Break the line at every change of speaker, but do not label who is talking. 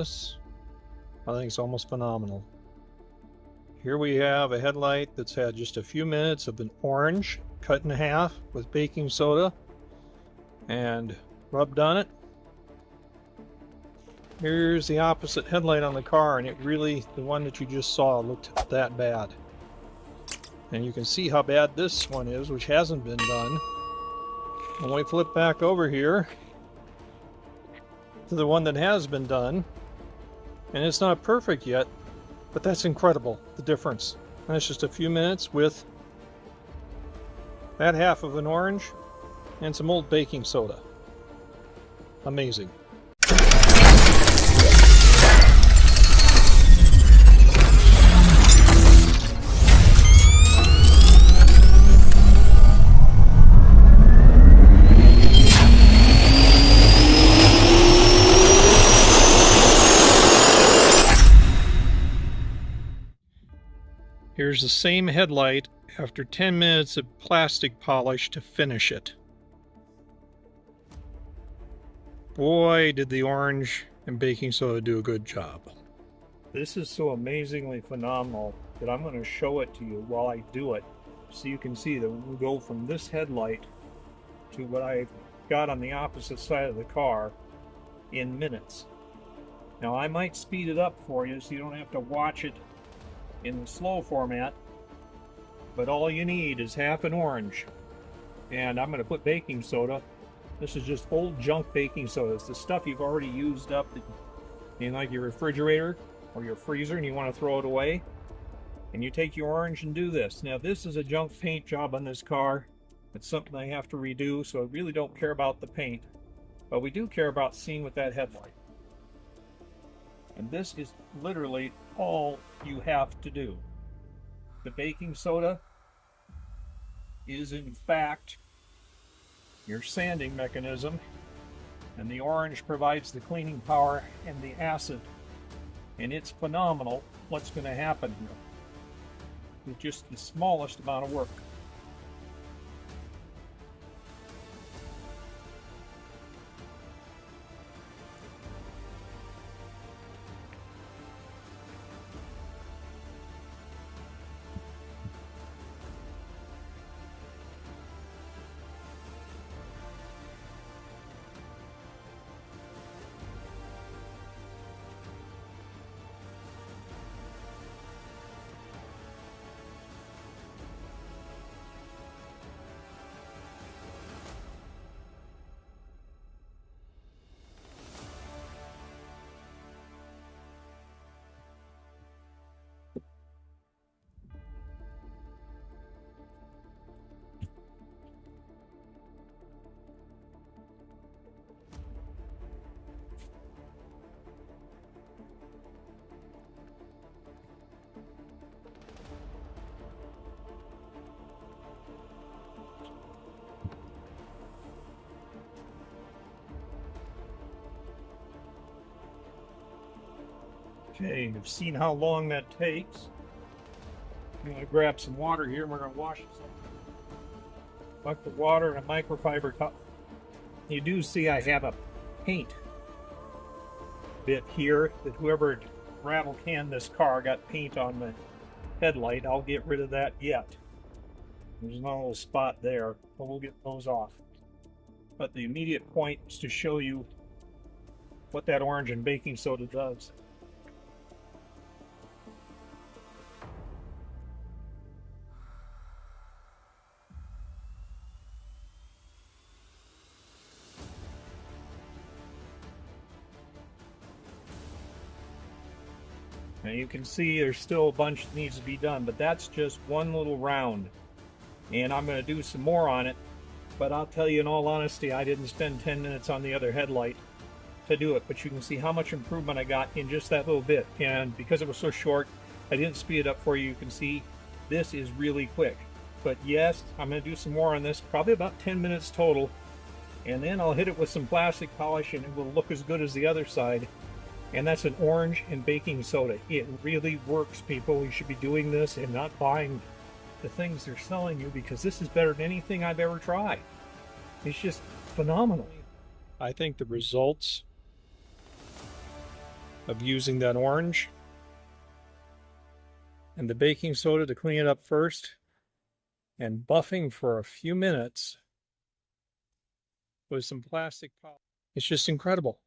this. I think it's almost phenomenal. Here we have a headlight that's had just a few minutes of an orange cut in half with baking soda and rubbed on it. Here's the opposite headlight on the car, and it really, the one that you just saw, looked that bad. And you can see how bad this one is, which hasn't been done. When we flip back over here to the one that has been done, and it's not perfect yet, but that's incredible, the difference. And it's just a few minutes with that half of an orange and some old baking soda. Amazing. Here's the same headlight after 10 minutes of plastic polish to finish it. Boy, did the orange and baking soda do a good job. This is so amazingly phenomenal that I'm going to show it to you while I do it, so you can see that we go from this headlight to what I got on the opposite side of the car in minutes. Now I might speed it up for you so you don't have to watch it in the slow format, but all you need is half an orange, and I'm going to put baking soda. This is just old junk baking soda. It's the stuff you've already used up in like your refrigerator or your freezer and you want to throw it away, and you take your orange and do this. Now this is a junk paint job on this car. It's something I have to redo, so I really don't care about the paint, but we do care about seeing with that headlight. And this is literally all you have to do. The baking soda is in fact your sanding mechanism, and the orange provides the cleaning power and the acid, and it's phenomenal what's going to happen here with just the smallest amount of work. Okay, you've seen how long that takes. I'm going to grab some water here and we're going to wash this. Bucket of water in a microfiber cup. You do see I have a paint bit here that whoever rattle canned this car got paint on the headlight. I'll get rid of that yet. There's not a little spot there, but we'll get those off. But the immediate point is to show you what that orange and baking soda does. Now you can see there's still a bunch that needs to be done, but that's just one little round. And I'm going to do some more on it, but I'll tell you in all honesty, I didn't spend 10 minutes on the other headlight to do it, but you can see how much improvement I got in just that little bit. And because it was so short, I didn't speed it up for you. You can see this is really quick. But yes, I'm going to do some more on this, probably about 10 minutes total, and then I'll hit it with some plastic polish and it will look as good as the other side. And that's an orange and baking soda. It really works, people. You should be doing this and not buying the things they're selling you, because this is better than anything I've ever tried. It's just phenomenal. I think the results of using that orange and the baking soda to clean it up first, and buffing for a few minutes with some plastic polish. It's just incredible.